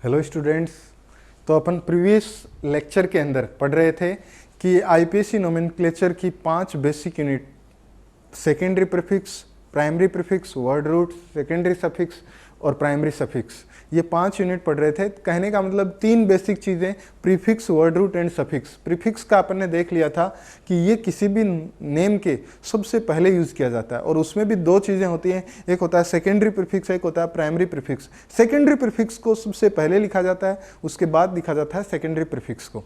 Hello students. तो अपन previous lecture के अंदर पढ़ रहे थे कि आईपीएससी नोमेनक्लेचर की 5 basic unit, secondary prefix, primary prefix, word root, secondary suffix और प्राइमरी सफिक्स, ये 5 यूनिट पढ़ रहे थे। कहने का मतलब 3 बेसिक चीज़ें, prefix, word root and suffix. Prefix का अपन ने देख लिया था कि ये किसी भी नेम के सबसे पहले यूज़ किया जाता है और उसमें भी 2 चीज़ें होती हैं, एक होता है सेकेंडरी प्रीफिक्स, एक होता है प्राइमरी प्रीफिक्स। सेकेंडरी प्रीफिक्स को सबसे पहले लिखा जाता है, उसके बाद लिखा जाता है सेकेंडरी प्रीफिक्स को,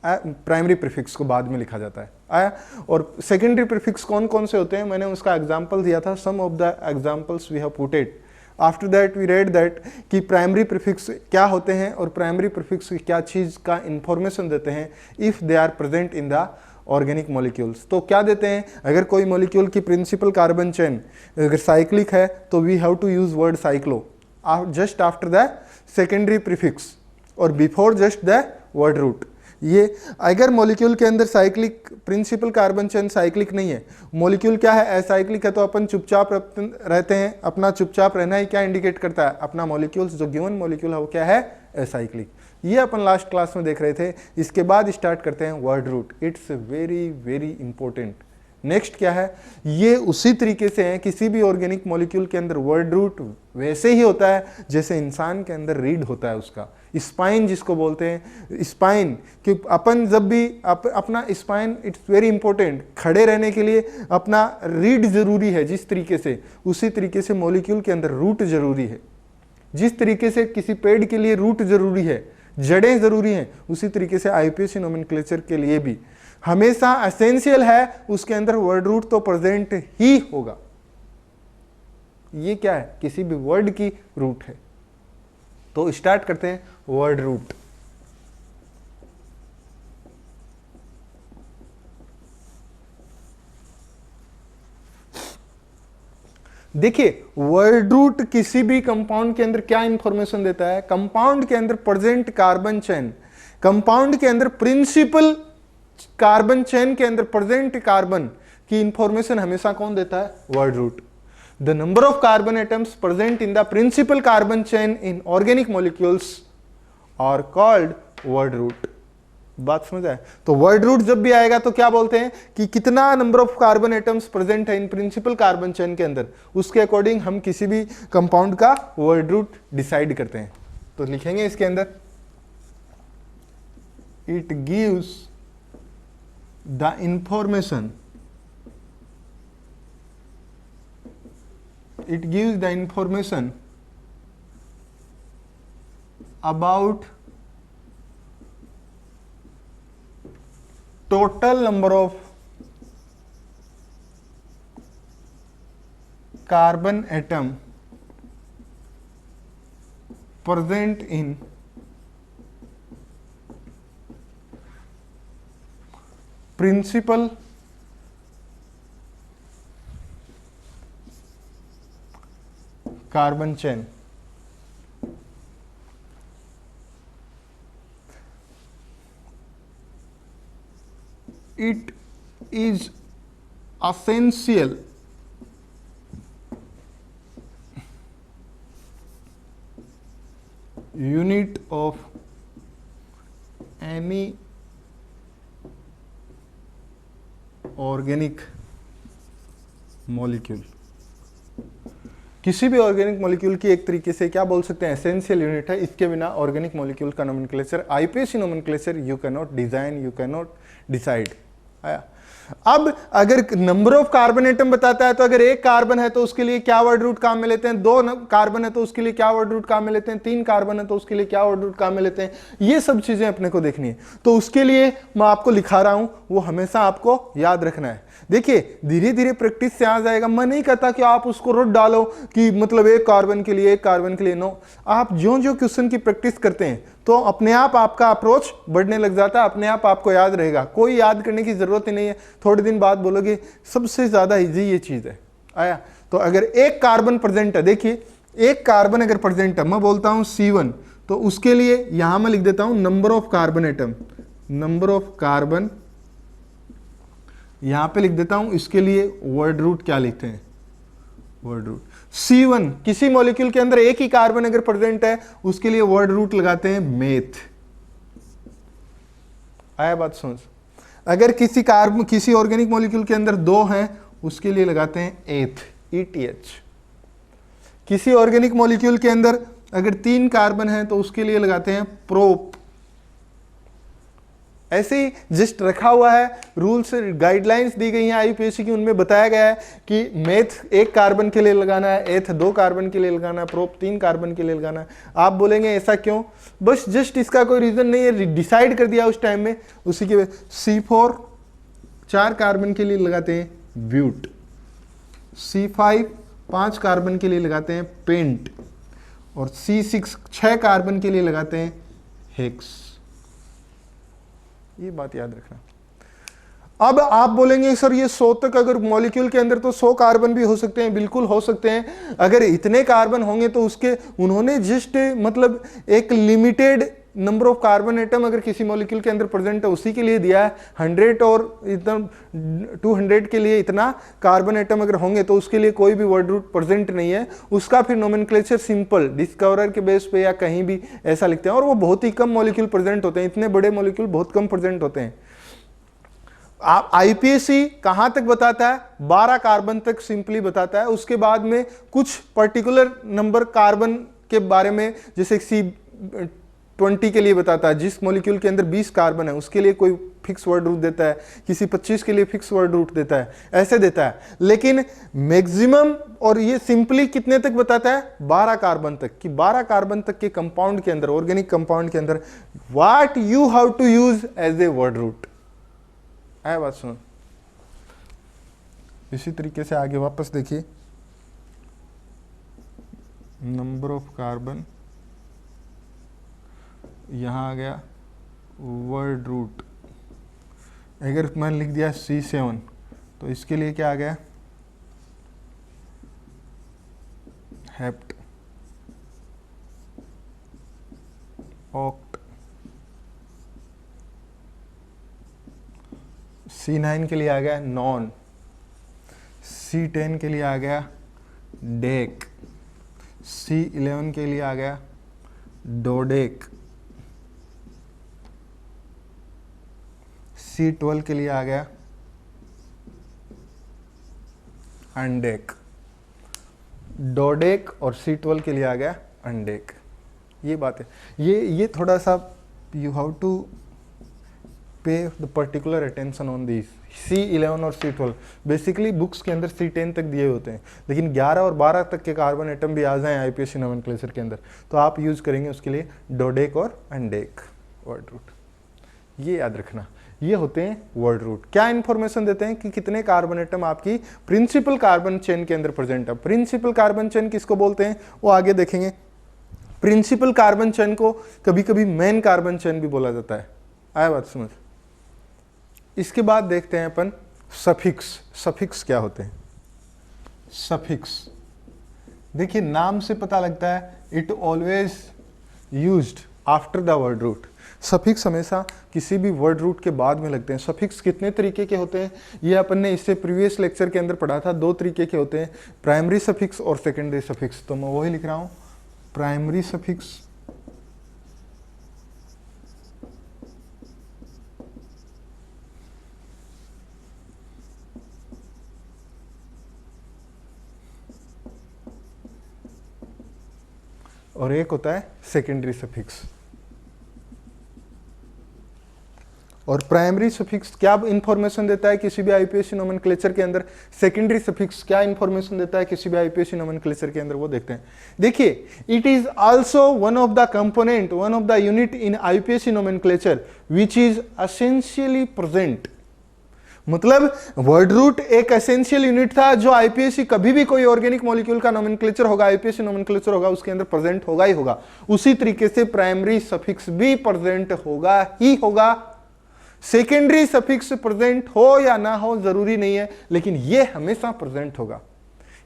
प्राइमरी प्रीफिक्स को बाद में लिखा जाता है। आया। और सेकेंडरी प्रीफिक्स कौन कौन से होते हैं, मैंने उसका एग्जांपल दिया था, some of the examples we have puted. After that we read that कि प्राइमरी प्रीफिक्स क्या होते हैं और प्राइमरी प्रीफिक्स क्या चीज़ का इंफॉर्मेशन देते हैं if they are present in the organic molecules. तो क्या देते हैं, अगर कोई मॉलिक्यूल की प्रिंसिपल कार्बन चेन अगर साइक्लिक है तो we have to use word cyclo just after the secondary prefix और before just the word root. ये अगर मॉलिक्यूल के अंदर cyclic principal carbon chain cyclic नहीं है, मॉलिक्यूल क्या है, असाइक्लिक है, तो अपन चुपचाप रहते हैं। अपना चुपचाप रहना ही क्या इंडिकेट करता है, अपना मॉलिक्यूल्स जो गिवन मॉलिक्यूल है वो क्या है, असाइक्लिक। ये अपन लास्ट क्लास में देख रहे थे। इसके बाद स्टार्ट करते हैं word root. It's very very important. Next क्या है, ये उसी तरीके से है, किसी भी ऑर्गेनिक मॉलिक्यूल के अंदर वर्ड रूट वैसे ही होता है जैसे इंसान के अंदर रीड होता है उसका स्पाइन, जिसको बोलते हैं स्पाइन। कि अपन जब भी अपना स्पाइन, इट्स वेरी इंपॉर्टेंट, खड़े रहने के लिए अपना रीड जरूरी है जिस तरीके से, उसी तरीके से मॉलिक्यूल के अंदर रूट जरूरी है। जिस तरीके से किसी पेड़ के लिए रूट जरूरी है, जड़ें जरूरी हैं, उसी तरीके से आईपीएससी नोमेनक्लेचर के लिए भी हमेशा एसेंशियल है, उसके अंदर वर्ड रूट तो प्रेजेंट ही होगा। ये क्या है, किसी भी वर्ड की रूट है। तो स्टार्ट करते हैं वर्ड रूट। देखिए, वर्ड रूट किसी भी कंपाउंड के अंदर क्या इंफॉर्मेशन देता है, कंपाउंड के अंदर प्रेजेंट कार्बन चेन, कंपाउंड के अंदर प्रिंसिपल कार्बन चेन के अंदर प्रेजेंट कार्बन की इंफॉर्मेशन हमेशा कौन देता है, word root. The number of carbon atoms present in the principal carbon chain in organic molecules are called word root. बात समझ आए। तो वर्ड रूट जब भी आएगा तो क्या बोलते हैं कि कितना number of carbon atoms present है इन प्रिंसिपल कार्बन चेन के अंदर, उसके अकॉर्डिंग हम किसी भी कंपाउंड का वर्ड रूट डिसाइड करते हैं। तो लिखेंगे इसके अंदर, it gives the information, it gives the information about total number of carbon atom present in principal carbon chain. It is essential unit of any organic molecule। किसी भी organic molecule की एक तरीके से क्या बोल सकते हैं, एसेंशियल यूनिट है। इसके बिना ऑर्गेनिक मॉलिक्यूल का nomenclature, IPSC nomenclature you can not design, you can not decide. आया। अब अगर नंबर ऑफ कार्बन एटम बताता है तो अगर एक कार्बन है तो उसके लिए क्या वर्ड रूट काम में लेते हैं, 2 कार्बन है तो उसके लिए क्या वर्ड रूट काम में लेते हैं, 3 कार्बन है तो उसके लिए क्या वर्ड रूट काम में लेते हैं, ये सब चीजें अपने को देखनी है। तो उसके लिए मैं आपको लिखा रहा हूं, वो हमेशा आपको याद रखना है। देखिए, धीरे धीरे प्रैक्टिस से आ जाएगा। मैं नहीं कहता कि आप उसको रट डालो कि मतलब एक कार्बन के लिए, एक कार्बन के लिए, नो। आप जो क्वेश्चन की प्रैक्टिस करते हैं तो अपने आप आपका अप्रोच बढ़ने लग जाता है, अपने आप आपको याद रहेगा। कोई याद करने की जरूरत ही नहीं है। थोड़े दिन बाद बोलोगे सबसे ज्यादा इजी ये चीज है। आया। तो अगर एक कार्बन प्रेजेंट है, देखिए एक कार्बन अगर प्रेजेंट है, मैं बोलता हूं C1, तो उसके लिए यहां मैं लिख देता हूं number of carbon atom, number of carbon यहां पे लिख देता हूं। इसके लिए वर्ड रूट क्या लिखते हैं, वर्ड रूट। C1 किसी मॉलिक्यूल के अंदर एक ही कार्बन अगर प्रेजेंट है उसके लिए वर्ड रूट लगाते हैं मेथ। आया बात समझ? अगर किसी ऑर्गेनिक मॉलिक्यूल के अंदर 2 हैं उसके लिए लगाते हैं एथ, ETH। किसी ऑर्गेनिक मॉलिक्यूल के अंदर अगर 3 कार्बन है तो उसके लिए लगाते हैं प्रोप। ऐसे ही जस्ट रखा हुआ है, रूल्स गाइडलाइंस दी गई हैं आईयूपीएसी की, उनमें बताया गया है कि मेथ 1 कार्बन के लिए लगाना है, एथ 2 कार्बन के लिए लगाना है, प्रोप 3 कार्बन के लिए लगाना है। आप बोलेंगे ऐसा क्यों? बस जस्ट इसका कोई रीजन नहीं है, डिसाइड कर दिया उस टाइम में, उसी की वजह। C4 4 कार्बन के लिए लगाते हैं ब्यूट, C5 5 कार्बन के लिए लगाते हैं पेंट, और C6 6 कार्बन के लिए लगाते हैं हेक्स। ये बात याद रखना। अब आप बोलेंगे सर ये 100 तक, अगर मॉलिक्यूल के अंदर तो 100 कार्बन भी हो सकते हैं। बिल्कुल हो सकते हैं, अगर इतने कार्बन होंगे तो उसके उन्होंने जस्ट मतलब एक limited number of carbon atom अगर किसी मॉलिक्यूल के अंदर प्रेजेंट है उसी के लिए दिया है। 100 और इतना 200 के लिए इतना कार्बन एटम अगर होंगे तो उसके लिए कोई भी वर्ड रूट प्रेजेंट नहीं है। उसका फिर नोमेनक्लेचर सिंपल डिस्कवरर के बेस पे या कहीं भी ऐसा लिखते हैं, और वो बहुत ही कम मॉलिक्यूल प्रेजेंट होते हैं, इतने बड़े मॉलिक्यूल बहुत कम प्रेजेंट होते हैं। आप आईपीएसी कहां तक बताता है? 12 कार्बन तक सिंपली बताता है। उसके बाद में कुछ पर्टिकुलर नंबर कार्बन के बारे में, जैसे C20 के लिए बताता है, जिस मॉलिक्यूल के अंदर 20 कार्बन है उसके लिए कोई फिक्स वर्ड रूट देता है, किसी 25 के लिए फिक्स वर्ड रूट देता है, ऐसे देता है। लेकिन मैक्सिमम और ये सिंपली कितने तक बताता है? 12 कार्बन तक, कि 12 कार्बन तक के कंपाउंड के अंदर, ऑर्गेनिक कंपाउंड के अंदर what you have to use as a word root. आया बात सुनो। इसी तरीके से आगे वापस देखिए, नंबर ऑफ कार्बन, यहां आ गया वर्ड रूट। अगर मैंने लिख दिया C7 तो इसके लिए क्या आ गया? Hept, oct. C9 के लिए आ गया नॉन, C10 के लिए आ गया डेक, C11 के लिए आ गया डोडेक, C12 के लिए आ गया अंडेक, डोडेक और C12 के लिए आ गया अंडेक। ये बात है। ये थोड़ा सा यू हैव टू पे the particular attention on this. C11 और C12 बेसिकली बुक्स के अंदर C10 तक दिए होते हैं, लेकिन 11 और 12 तक के कार्बन एटम भी आ जाएं आईपीएसी नोमेनक्लेचर के अंदर तो आप यूज करेंगे उसके लिए डोडेक और अंडेक वर्ड रूट। ये याद रखना, ये होते हैं वर्ड रूट। क्या इंफॉर्मेशन देते हैं कि कितने कार्बन एटम आपकी प्रिंसिपल कार्बन चेन के अंदर प्रेजेंट है। प्रिंसिपल कार्बन चेन किसको बोलते हैं वो आगे देखेंगे। प्रिंसिपल कार्बन चेन को कभी कभी मेन कार्बन चेन भी बोला जाता है। आया बात समझ? इसके बाद देखते हैं अपन सफिक्स। सफिक्स क्या होते हैं? सफिक्स देखिए नाम से पता लगता है, it always used after the word root. Suffix हमेशा किसी भी वर्ड रूट के बाद में लगते हैं। सफिक्स कितने तरीके के होते हैं ये अपन ने इससे प्रीवियस लेक्चर के अंदर पढ़ा था। 2 तरीके के होते हैं, प्राइमरी सफिक्स और सेकेंडरी सफिक्स। तो मैं वही लिख रहा हूं, प्राइमरी सफिक्स और एक होता है सेकेंडरी सफिक्स। और प्राइमरी सफिक्स क्या इंफॉर्मेशन देता है किसी भी आईपीएसी नोमेनक्लेचर के अंदर? सेकेंडरी सफिक्स क्या इंफॉर्मेशन देता है किसी भी आईपीएसी नोमेनक्लेचर के अंदर? वो देखते हैं। देखिए, it is also one of the component, one of the unit in IUPAC nomenclature which is essentially present. मतलब वर्ड रूट एक एसेंशियल यूनिट था जो आईपीएसी कभी भी कोई ऑर्गेनिक मॉलिक्यूल का नोमेनक्लेचर होगा, आईपीएसी नोमेनक्लेचर होगा, उसके अंदर प्रेजेंट होगा ही होगा। उसी तरीके से प्राइमरी सफिक्स भी प्रेजेंट होगा ही होगा। सेकेंडरी सफिक्स प्रेजेंट हो या ना हो जरूरी नहीं है, लेकिन ये हमेशा प्रेजेंट होगा।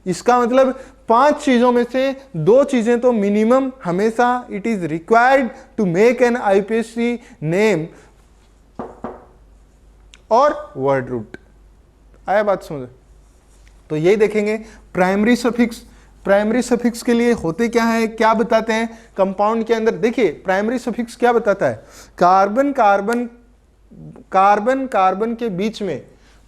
इसका मतलब 5 चीजों में से 2 चीजें तो मिनिमम हमेशा it is required to make an IUPAC name और वर्ड रूट। आया बात समझ? तो यही देखेंगे प्राइमरी सफिक्स के लिए होते क्या है, क्या बताते हैं कंपाउंड के अंदर? देखिए प्राइमरी सफिक्स क्या बताता है, कार्बन कार्बन के बीच में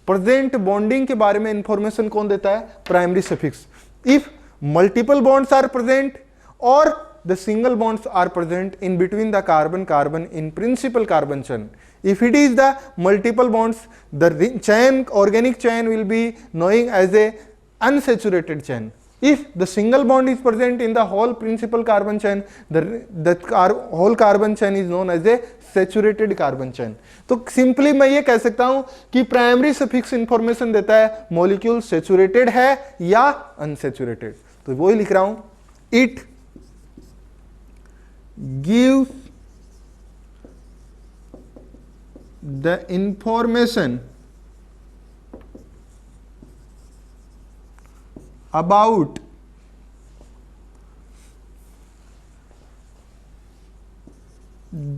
प्रेजेंट बॉन्डिंग के बारे में इंफॉर्मेशन कौन देता है? Primary suffix. If multiple bonds are present और the single bonds are present in between the carbon in principal carbon chain. If it is the multiple bonds, the organic chain will be known as a unsaturated chain. If the single bond is present in the whole principal carbon chain, the whole carbon chain is known as a saturated carbon chain. तो simply मैं ये कह सकता हूं कि primary suffix information देता है molecule saturated है या अनसेचुरेटेड। तो वो ही लिख रहा हूं, it gives the information about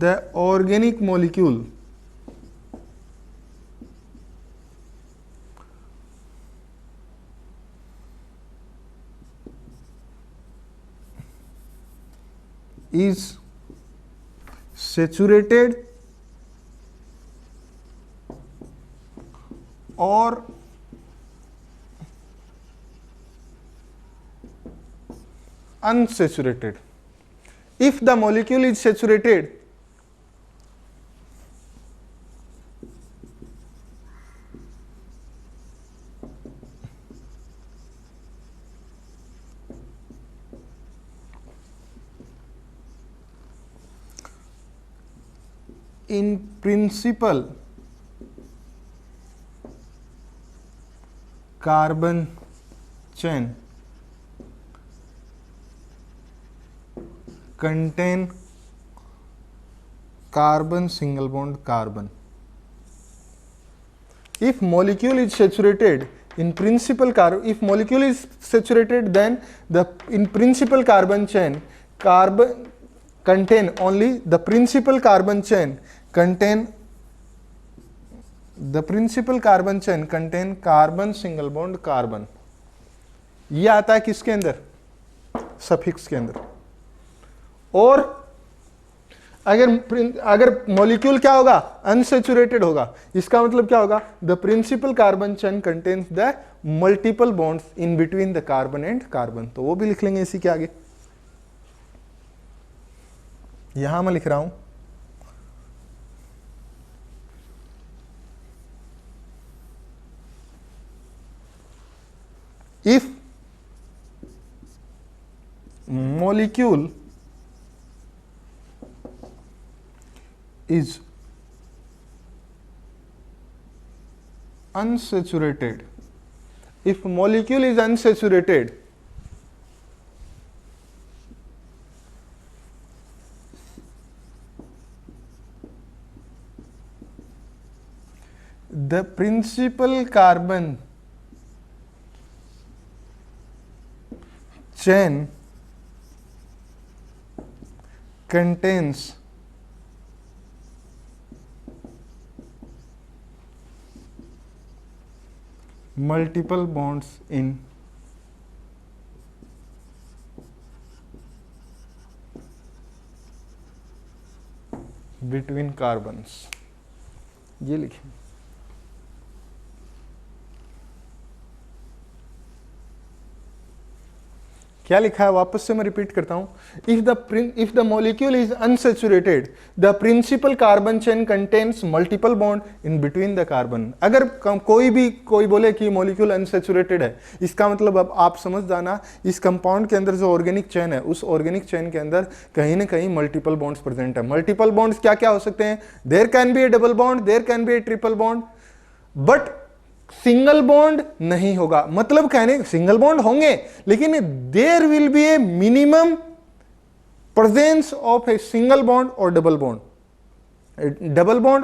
the organic molecule is saturated or unsaturated. If the molecule is saturated, in principal carbon chain contain carbon single bond carbon. If molecule is saturated in principal carbon, if molecule is saturated, then the in principal carbon chain carbon contain only the principal carbon chain contain carbon single bond carbon. ये आता है किसके अंदर? Suffix के अंदर। और अगर molecule क्या होगा? अनसेचुरेटेड होगा। इसका मतलब क्या होगा? The principal carbon chain contains the multiple bonds in between the carbon and carbon. तो वो भी लिख लेंगे इसी के आगे। यहां मैं लिख रहा हूं if molecule is unsaturated, if molecule is unsaturated, the principal carbon chain contains multiple bonds in between carbons। ये लिखें। क्या लिखा है? वापस से मैं रिपीट करता हूं, if the molecule is unsaturated the principal carbon chain contains multiple bond in between the carbon. अगर कोई बोले कि मॉलिक्यूल अनसेचुरेटेड है, इसका मतलब अब आप समझ जाना इस कंपाउंड के अंदर जो ऑर्गेनिक चेन है, उस ऑर्गेनिक चेन के अंदर कहीं ना कहीं मल्टीपल बॉन्ड्स प्रेजेंट है। मल्टीपल बॉन्ड्स क्या क्या हो सकते हैं? There can be a double bond, there can be a triple bond, but single bond नहीं होगा। मतलब कहने सिंगल बॉन्ड होंगे लेकिन there will be a minimum presence of a single bond और डबल बॉन्ड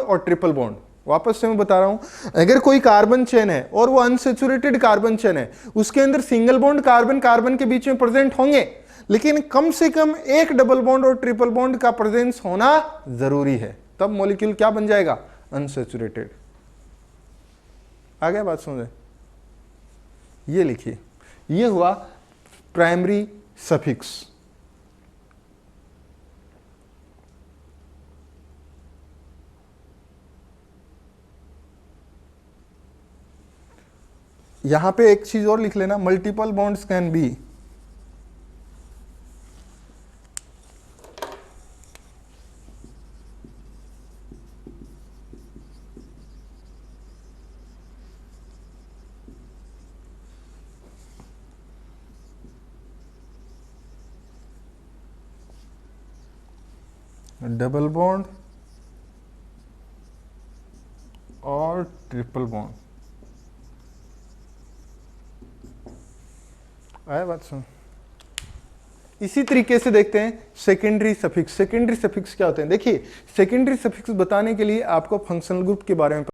और ट्रिपल बॉन्ड। वापस से मैं बता रहा हूं, अगर कोई कार्बन चेन है और वो अनसेचुरेटेड कार्बन चेन है, उसके अंदर सिंगल बॉन्ड कार्बन के बीच में प्रेजेंट होंगे, लेकिन कम से कम एक डबल बॉन्ड और ट्रिपल बॉन्ड का प्रेजेंस होना जरूरी है, तब मॉलिक्यूल क्या बन जाएगा? अनसेचुरेटेड। आ गया बात समझे? ये लिखिए, ये हुआ प्राइमरी सफिक्स। यहां पे एक चीज और लिख लेना, multiple bonds can be double bond और ट्रिपल बॉन्ड। आया बात सुन। इसी तरीके से देखते हैं सेकेंडरी सफिक्स। सेकेंडरी सफिक्स क्या होते हैं? देखिए, सेकेंडरी सफिक्स बताने के लिए आपको फंक्शनल ग्रुप के बारे में,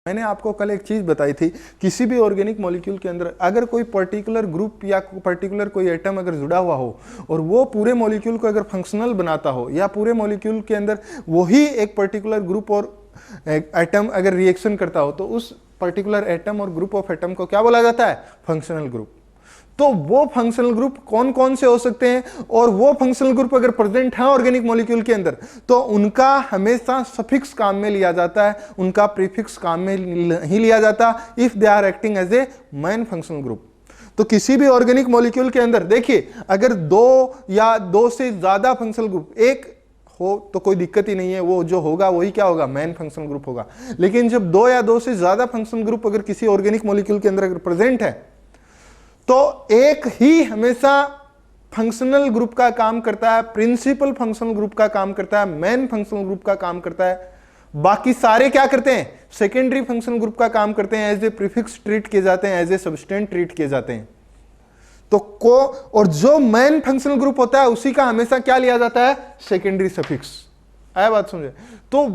मैंने आपको कल एक चीज बताई थी, किसी भी ऑर्गेनिक मॉलिक्यूल के अंदर अगर कोई पर्टिकुलर ग्रुप या पर्टिकुलर कोई एटम अगर जुड़ा हुआ हो और वो पूरे मॉलिक्यूल को अगर फंक्शनल बनाता हो, या पूरे मॉलिक्यूल के अंदर वही एक पर्टिकुलर ग्रुप और एटम अगर रिएक्शन करता हो, तो उस पर्टिकुलर एटम और ग्रुप ऑफ एटम को क्या बोला जाता है? Functional group. तो वो फंक्शनल ग्रुप कौन कौन से हो सकते हैं, और वो फंक्शनल ग्रुप अगर प्रेजेंट है ऑर्गेनिक मॉलिक्यूल के अंदर, तो उनका हमेशा सफिक्स काम में लिया जाता है, उनका प्रीफिक्स काम में नहीं लिया जाता, if they are acting as a main functional group. तो किसी भी ऑर्गेनिक मॉलिक्यूल के अंदर देखिए, अगर दो या दो से ज्यादा फंक्शनल ग्रुप एक हो तो कोई दिक्कत ही नहीं है, वो जो होगा वही क्या होगा? मेन फंक्शनल ग्रुप होगा। लेकिन जब दो या दो से ज्यादा फंक्शनल ग्रुप अगर किसी ऑर्गेनिक मॉलिक्यूल के अंदर अगर प्रेजेंट है, तो एक ही हमेशा फंक्शनल ग्रुप का काम करता है, प्रिंसिपल फंक्शनल ग्रुप का काम करता है, मेन फंक्शनल ग्रुप का काम करता है। बाकी सारे क्या करते हैं? सेकेंडरी फंक्शनल ग्रुप का काम करते हैं, एज ए प्रीफिक्स ट्रीट किए जाते हैं, एज ए सब्सटेंट ट्रीट किए जाते हैं। तो और जो मेन फंक्शनल ग्रुप होता है उसी का हमेशा क्या लिया जाता है? Secondary suffix. आया बात समझे? तो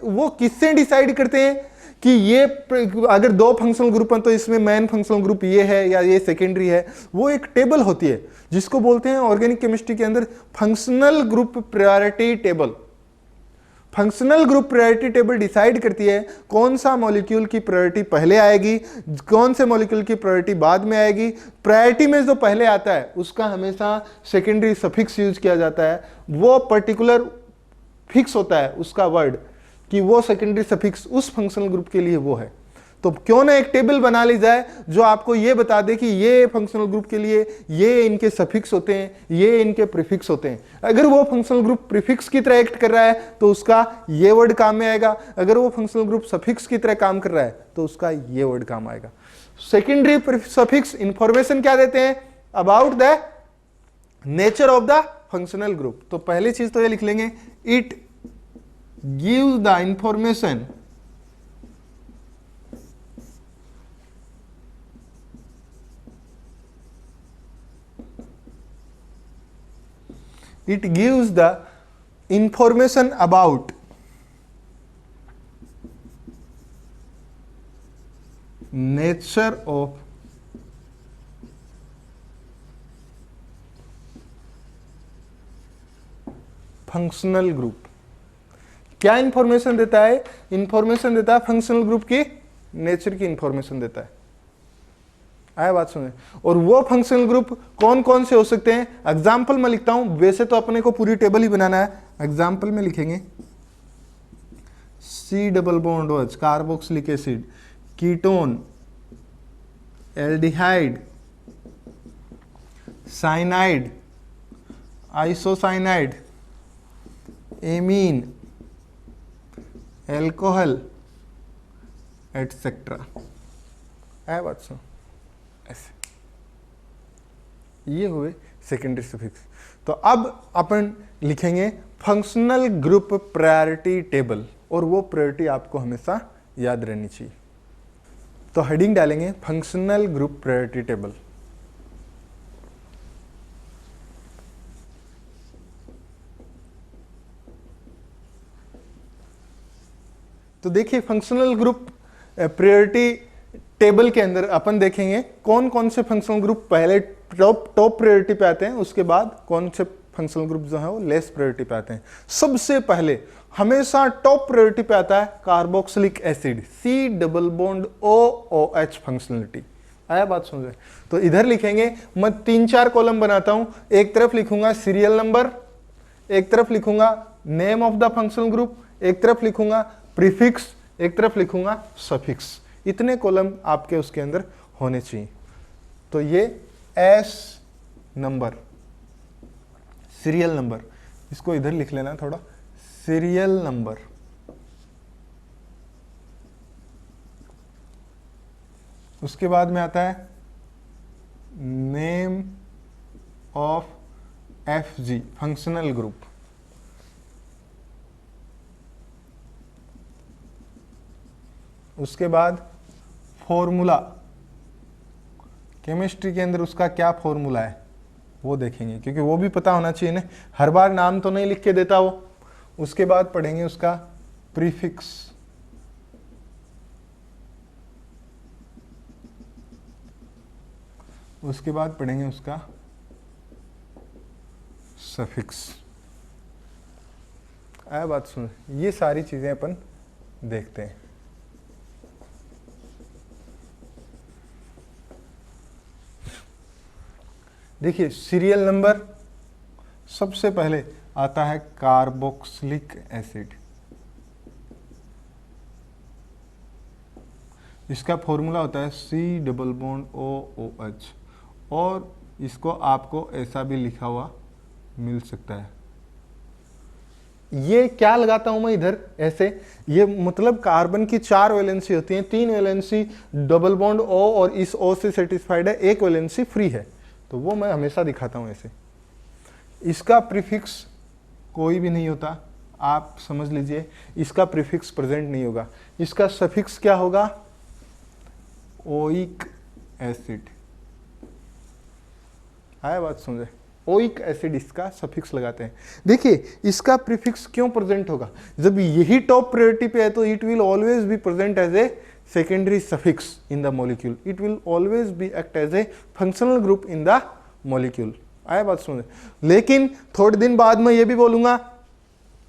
वो किससे डिसाइड करते हैं कि ये अगर दो फंक्शनल ग्रुप हैं तो इसमें मेन फंक्शनल ग्रुप ये है या ये सेकेंडरी है? वो एक टेबल होती है जिसको बोलते हैं ऑर्गेनिक केमिस्ट्री के अंदर functional group priority table. Functional group priority table decide करती है कौन सा मॉलिक्यूल की प्रायोरिटी पहले आएगी, कौन से मॉलिक्यूल की प्रायोरिटी बाद में आएगी। प्रायोरिटी में जो पहले आता है उसका हमेशा सेकेंडरी सफिक्स यूज किया जाता है, वो पर्टिकुलर फिक्स होता है उसका वर्ड कि वो सेकेंडरी सफिक्स उस फंक्शनल ग्रुप के लिए वो है। तो क्यों ना एक टेबल बना ली जाए जो आपको ये बता दे कि ये फंक्शनल ग्रुप के लिए ये इनके सफिक्स होते हैं, ये इनके प्रीफिक्स होते हैं। अगर वो फंक्शनल ग्रुप प्रीफिक्स की तरह एक्ट कर रहा है तो उसका ये वर्ड काम में आएगा, अगर वो फंक्शनल ग्रुप सफिक्स की तरह काम कर रहा है तो उसका ये वर्ड काम आएगा। सेकेंडरी सफिक्स इंफॉर्मेशन क्या देते हैं? About the nature of the functional group. तो पहली चीज तो ये लिख लेंगे, it gives the information about nature of functional group. क्या इंफॉर्मेशन देता है? इंफॉर्मेशन देता है फंक्शनल ग्रुप की नेचर की इंफॉर्मेशन देता है। आया बात सुने? और वो फंक्शनल ग्रुप कौन कौन से हो सकते हैं? एग्जाम्पल में लिखता हूं, वैसे तो अपने को पूरी टेबल ही बनाना है, एग्जाम्पल में लिखेंगे C double bond OH carboxylic acid, ketone, aldehyde, cyanide, isocyanide, amine, alcohol etcetera. है बात सुनो, ऐसे ये हुए सेकेंडरी सफिक्स। तो अब अपन लिखेंगे फंक्शनल ग्रुप प्रायोरिटी टेबल, और वो प्रायोरिटी आपको हमेशा याद रहनी चाहिए। तो हेडिंग डालेंगे फंक्शनल ग्रुप प्रायोरिटी टेबल। तो देखिए फंक्शनल ग्रुप प्रायोरिटी टेबल के अंदर अपन देखेंगे कौन कौन से फंक्शनल ग्रुप पहले टॉप प्रायोरिटी पे आते हैं, उसके बाद कौन से फंक्शनल ग्रुप जो है वो लेस प्रायोरिटी पे आते हैं। सबसे पहले हमेशा टॉप प्रायोरिटी पे आता है carboxylic acid, C double bond OOH functionality. आया बात समझे? तो इधर लिखेंगे, मैं 3-4 कॉलम बनाता हूं, एक तरफ लिखूंगा सीरियल नंबर, एक तरफ लिखूंगा name of the functional group, एक तरफ लिखूंगा प्रीफिक्स, एक तरफ लिखूंगा सफिक्स। इतने कॉलम आपके उसके अंदर होने चाहिए। तो ये एस नंबर, सीरियल नंबर, इसको इधर लिख लेना थोड़ा, सीरियल नंबर। उसके बाद में आता है name of F G, functional group. उसके बाद फॉर्मूला, केमिस्ट्री के अंदर उसका क्या फॉर्मूला है वो देखेंगे, क्योंकि वो भी पता होना चाहिए ना, हर बार नाम तो नहीं लिख के देता वो। उसके बाद पढ़ेंगे उसका प्रीफिक्स, उसके बाद पढ़ेंगे उसका सफिक्स। आया बात सुन, ये सारी चीजें अपन देखते हैं। देखिए सीरियल नंबर, सबसे पहले आता है कार्बोक्सिलिक एसिड। इसका फॉर्मूला होता है C++OOH, और इसको आपको ऐसा भी लिखा हुआ मिल सकता है। ये क्या लगाता हूं मैं इधर ऐसे, ये मतलब कार्बन की 4 वैलेंसी होती हैं, 3 वैलेंसी डबल बॉन्ड O और इस O से सेटिस्फाइड है, 1 वैलेंसी फ्री है, तो वो मैं हमेशा दिखाता हूं ऐसे। इसका प्रीफिक्स कोई भी नहीं होता, आप समझ लीजिए, इसका प्रीफिक्स प्रेजेंट नहीं होगा। इसका सफिक्स क्या होगा? Oic acid. आया बात समझे? ओइक एसिड इसका सफिक्स लगाते हैं। देखिए इसका प्रीफिक्स क्यों प्रेजेंट होगा? जब यही टॉप प्रायोरिटी पे है तो it will always be present as a secondary suffix in the molecule. It will always be act as a functional group in the molecule. आया बात समझ? लेकिन थोड़े दिन बाद मैं ये भी बोलूंगा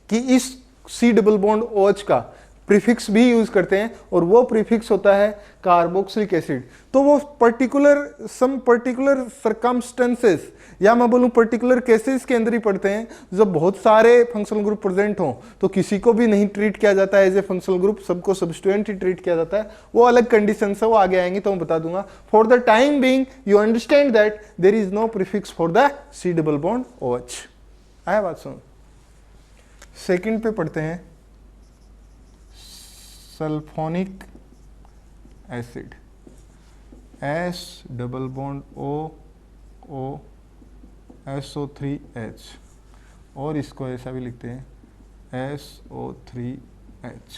कि इस C++OH का प्रीफिक्स भी यूज करते हैं, और वो प्रीफिक्स होता है कार्बोक्सिलिक एसिड। तो वो सम पर्टिकुलर सर्कमस्टेंसेस, या मैं बोलूं पर्टिकुलर केसेस के अंदर ही पढ़ते हैं, जब बहुत सारे फंक्शनल ग्रुप प्रेजेंट हों तो किसी को भी नहीं ट्रीट किया जाता है एज ए फंक्शनल ग्रुप, सबको सब्स्टिट्यूएंट ही ट्रीट किया जाता है। वो अलग कंडीशन है, वो आगे आएंगे तो मैं बता दूंगा। For the time being you understand that there is no prefix for the C++OH। आया बात सुन? सेकंड पे पढ़ते हैं सल्फोनिक एसिड, S++OOSO3H, और इसको ऐसा भी लिखते हैं SO3H।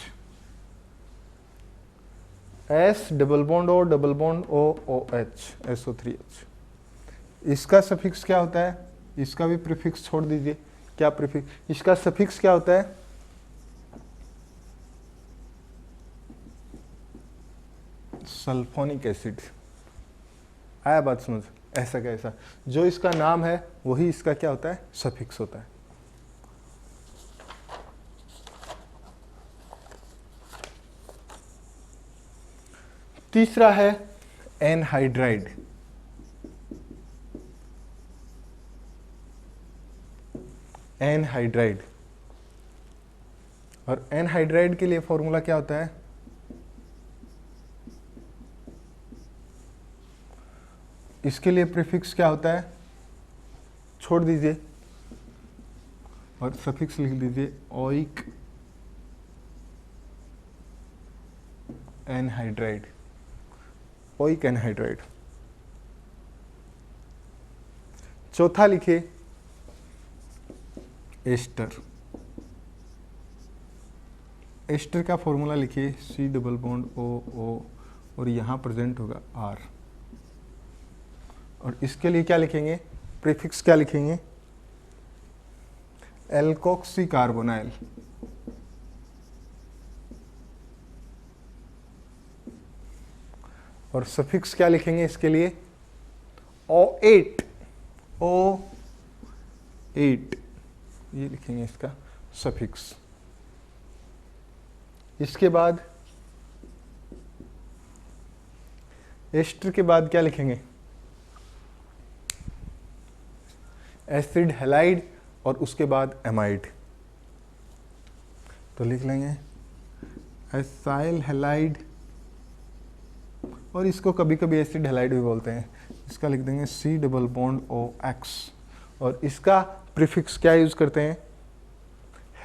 S++O++OOH, SO3H। इसका सफिक्स क्या होता है? इसका भी प्रीफिक्स छोड़ दीजिए, क्या प्रीफिक्स, इसका सफिक्स क्या होता है? Sulphonic acid. आया बात समझ? ऐसा कैसा, जो इसका नाम है वही इसका क्या होता है? सफिक्स होता है। तीसरा है एनहाइड्राइड। एनहाइड्राइड, और एनहाइड्राइड के लिए फॉर्मूला क्या होता है? इसके लिए प्रीफिक्स क्या होता है? छोड़ दीजिए और सफिक्स लिख दीजिए ओइक एनहाइड्राइड। Oic anhydride. चौथा लिखिए एस्टर। एस्टर का फॉर्मूला लिखिए C++OO, और यहां प्रेजेंट होगा R। और इसके लिए क्या लिखेंगे? प्रीफिक्स क्या लिखेंगे? Alkoxy carbonyl. और सफिक्स क्या लिखेंगे इसके लिए? O8। O8 ये लिखेंगे इसका सफिक्स। इसके बाद एस्टर के बाद क्या लिखेंगे? एसिड हैलाइड और उसके बाद एमाइड। तो लिख लेंगे एसाइल हैलाइड, और इसको कभी कभी एसिड हैलाइड भी बोलते हैं। इसका लिख देंगे C डबल बॉन्ड OX, और इसका प्रीफिक्स क्या यूज करते हैं?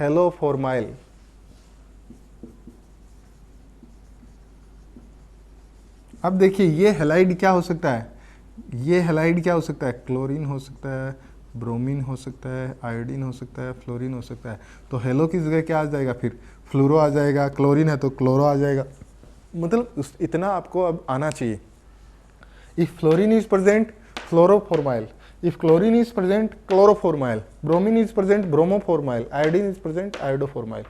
हेलोफॉर्माइल। अब देखिए ये हैलाइड क्या हो सकता है? ये हैलाइड क्या हो सकता है? क्लोरीन हो सकता है, ब्रोमीन हो सकता है, आयोडीन हो सकता है, फ्लोरीन हो सकता है। तो हेलो की जगह क्या आ जाएगा फिर? फ्लोरो आ जाएगा। क्लोरीन है तो क्लोरो आ जाएगा। मतलब इतना आपको अब आना चाहिए। If fluorine is present, fluoroformyl. If chlorine is present, chloroformyl. Bromine is present, bromoformyl. Iodine is present, iodoformyl.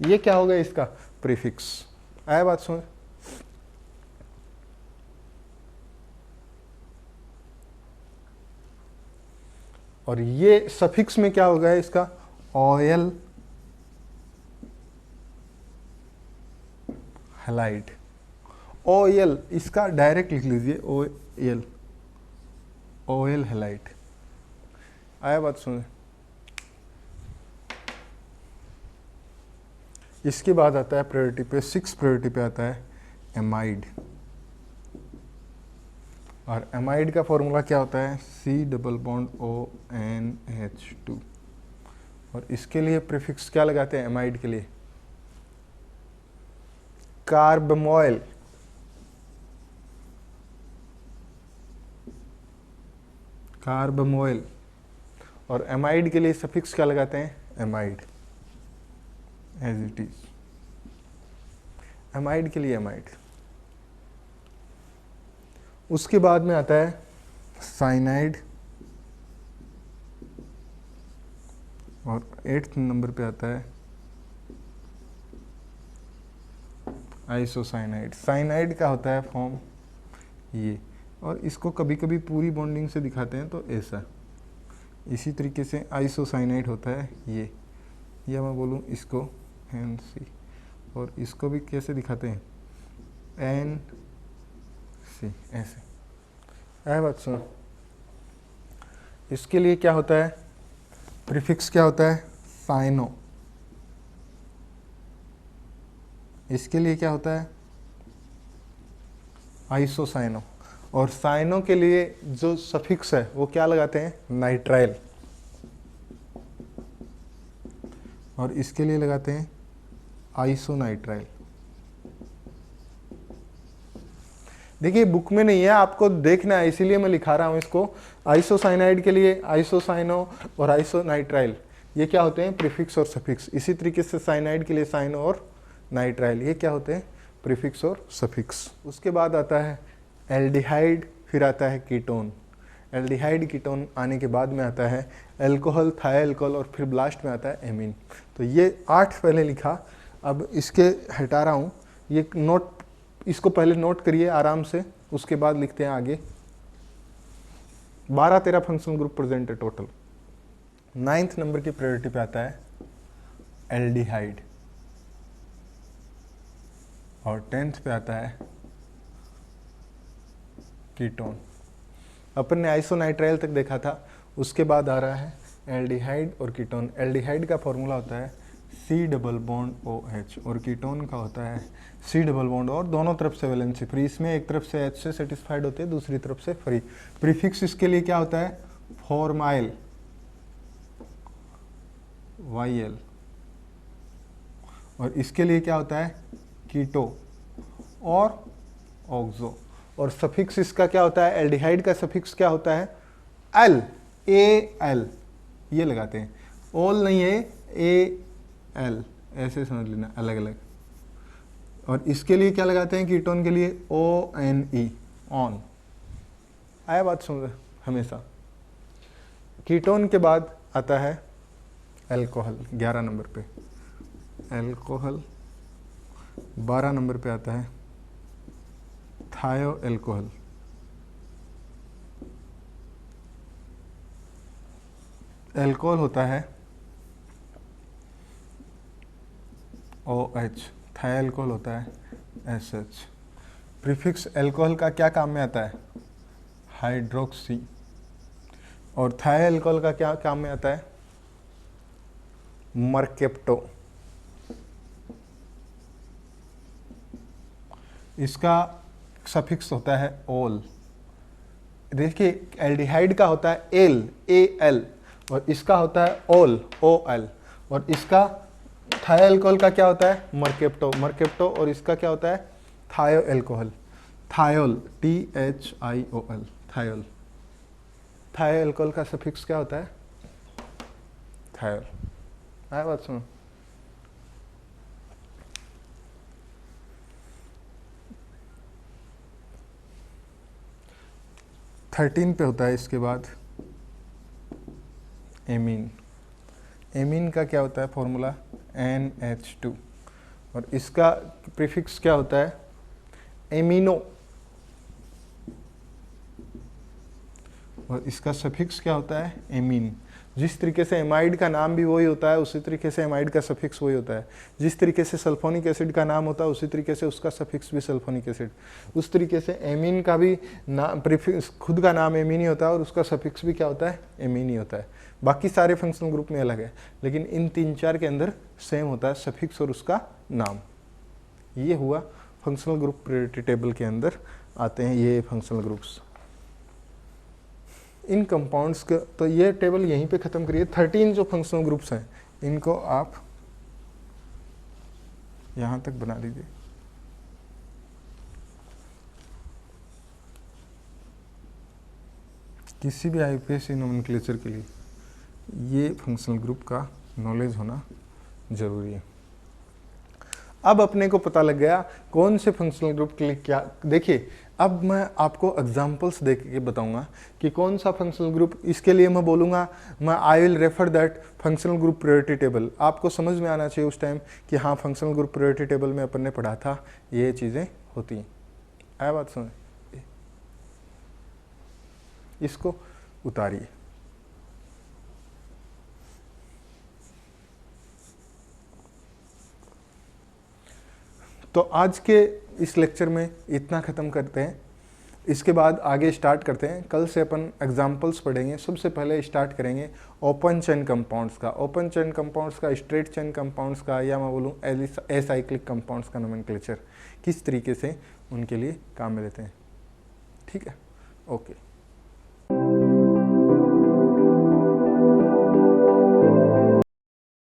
ये क्या होगा इसका प्रीफिक्स? आया बात सुन? और ये सफिक्स में क्या होगा इसका? Oil halide. ऑयल, इसका डायरेक्ट लिख लीजिए ऑयल, ऑयल हैलाइड। आया बात सुने? इसके बाद आता है प्रायोरिटी पे, 6 प्रायोरिटी पे आता है एमाइड। और एमाइड का फॉर्मूला क्या होता है? C double bond ONH2। और इसके लिए प्रीफिक्स क्या लगाते हैं एमाइड के लिए? कार्बमोइल। कार्बमोइल। और एमाइड के लिए सफिक्स क्या लगाते हैं? Amide, as it is. Amide के लिए एमाइड। उसके बाद में आता है साइनाइड, और 8th नंबर पे आता है आइसोसाइनाइड। साइनाइड का होता है फॉर्म ये, और इसको कभी कभी पूरी बॉन्डिंग से दिखाते हैं तो ऐसा। इसी तरीके से आइसोसाइनाइड होता है ये, या मैं बोलूँ इसको NC, और इसको भी कैसे दिखाते हैं? NC, ऐसे। है बात सुनो। इसके लिए क्या होता है? प्रीफिक्स क्या होता है? साइनो। इसके लिए क्या होता है? आइसोसाइनो। और साइनो के लिए जो सफिक्स है वो क्या लगाते हैं? नाइट्राइल। और इसके लिए लगाते हैं आइसोनाइट्राइल। देखिए बुक में नहीं है, आपको देखना है, इसीलिए मैं लिखा रहा हूं इसको। आइसोसाइनाइड के लिए आइसोसाइनो और आइसोनाइट्राइल, ये क्या होते हैं? प्रीफिक्स और सफिक्स। इसी तरीके से साइनाइड के लिए साइनो और नाइट्राइल, ये क्या होते हैं? प्रीफिक्स और सफिक्स। उसके बाद आता है एल्डिहाइड, फिर आता है कीटोन। एल्डिहाइड कीटोन आने के बाद में आता है एल्कोहल, थाई अल्कोहल, और फिर लास्ट में आता है एमीन। तो ये 8 पहले लिखा, अब इसके हटा रहा हूँ। ये नोट, इसको पहले नोट करिए आराम से, उसके बाद लिखते हैं आगे। 12-13 फंक्शनल ग्रुप प्रेजेंट है टोटल। 9th नंबर की प्रायोरिटी पे आता है एल्डिहाइड, और 10th पे आता है कीटोन। अपन ने आइसोनाइट्राइल तक देखा था, उसके बाद आ रहा है एल्डिहाइड और कीटोन। एल्डिहाइड का फॉर्मूला होता है C डबल बॉन्ड OH, और कीटोन का होता है C डबल बॉन्ड, और दोनों तरफ से वैलेंसी फ्री। इसमें एक तरफ से H से सेटिस्फाइड होते हैं, दूसरी तरफ से फ्री। प्रीफिक्स इसके लिए क्या होता है? Formyl, YL। और इसके लिए क्या होता है? कीटो और ऑक्सो। और सफिक्स इसका क्या होता है? एल्डिहाइड का सफिक्स क्या होता है? L, AL, ये लगाते हैं। ऑल नहीं है, AL, ऐसे समझ लेना, अलग अलग। और इसके लिए क्या लगाते हैं? कीटोन के लिए ONE, ऑन। आया बात सुन रहे हमेशा। कीटोन के बाद आता है अल्कोहल, 11 नंबर पे अल्कोहल। 12 नंबर पे आता है थायो अल्कोहल। अल्कोहल होता है OH, थाई अल्कोहल होता है SH। प्रीफिक्स अल्कोहल का क्या काम में आता है? हाइड्रोक्सी। और थाई अल्कोहल का क्या काम में आता है? मर्केप्टो। इसका सफिक्स होता है ओल। देखिए एल्डिहाइड का होता है एल, ए एल, और इसका होता है ओल, ओ एल, और इसका थाई अल्कोहल का क्या होता है? मर्केप्टो, मर्केप्टो, और इसका क्या होता है? Thio alcohol, thiol, T H I O L, thiol. Thio alcohol का सफिक्स क्या होता है? थायोल। आया बात सुनो। थर्टीन पे होता है इसके बाद एमीन। एमीन का क्या होता है फॉर्मूला? NH2, और इसका प्रीफिक्स क्या होता है? एमिनो, और इसका सफिक्स क्या होता है? एमीन। जिस तरीके से एमाइड का नाम भी वही होता है, उसी तरीके से एमाइड का सफिक्स वही होता है। जिस तरीके से सल्फोनिक एसिड का नाम होता है, उसी तरीके से उसका सफिक्स भी सल्फोनिक एसिड। उस तरीके से एमीन का भी नाम, प्रीफिक्स खुद का नाम एमीन ही होता है और उसका सफिक्स भी क्या होता है? एमीन ही होता है। बाकी सारे फंक्शनल ग्रुप में अलग है, लेकिन इन 3-4 के अंदर सेम होता है सफिक्स और उसका नाम। ये हुआ फंक्शनल ग्रुप प्रायोरिटी टेबल के अंदर आते हैं ये फंक्शनल ग्रुप्स। इन कंपाउंड्स का तो ये टेबल यहीं पे ख़त्म करिए। 13 जो फंक्शनल ग्रुप्स हैं इनको आप यहाँ तक बना लीजिए। किसी भी आईपीएससी नोमेनक्लेचर के लिए ये फंक्शनल ग्रुप का नॉलेज होना ज़रूरी है। अब अपने को पता लग गया कौन से फंक्शनल ग्रुप के लिए क्या। देखिए अब मैं आपको एग्जांपल्स दे के बताऊंगा कि कौन सा फंक्शनल ग्रुप। इसके लिए मैं बोलूँगा, मैं I will refer that functional group priority table. आपको समझ में आना चाहिए उस टाइम कि हाँ फंक्शनल ग्रुप प्रायोरिटी टेबल में अपन ने पढ़ा था ये चीज़ें होती हैं। आया बात सुन, इसको उतारिए। तो आज के इस लेक्चर में इतना ख़त्म करते हैं। इसके बाद आगे स्टार्ट करते हैं। कल से अपन एग्जांपल्स पढ़ेंगे। सबसे पहले स्टार्ट करेंगे ओपन चेन कंपाउंड्स का। ओपन चेन कंपाउंड्स का, स्ट्रेट चेन कंपाउंड्स का, या मैं बोलूँ एसाइक्लिक कंपाउंड्स का नोमेनक्लेचर किस तरीके से उनके लिए काम में लेते हैं। ठीक है, ओके।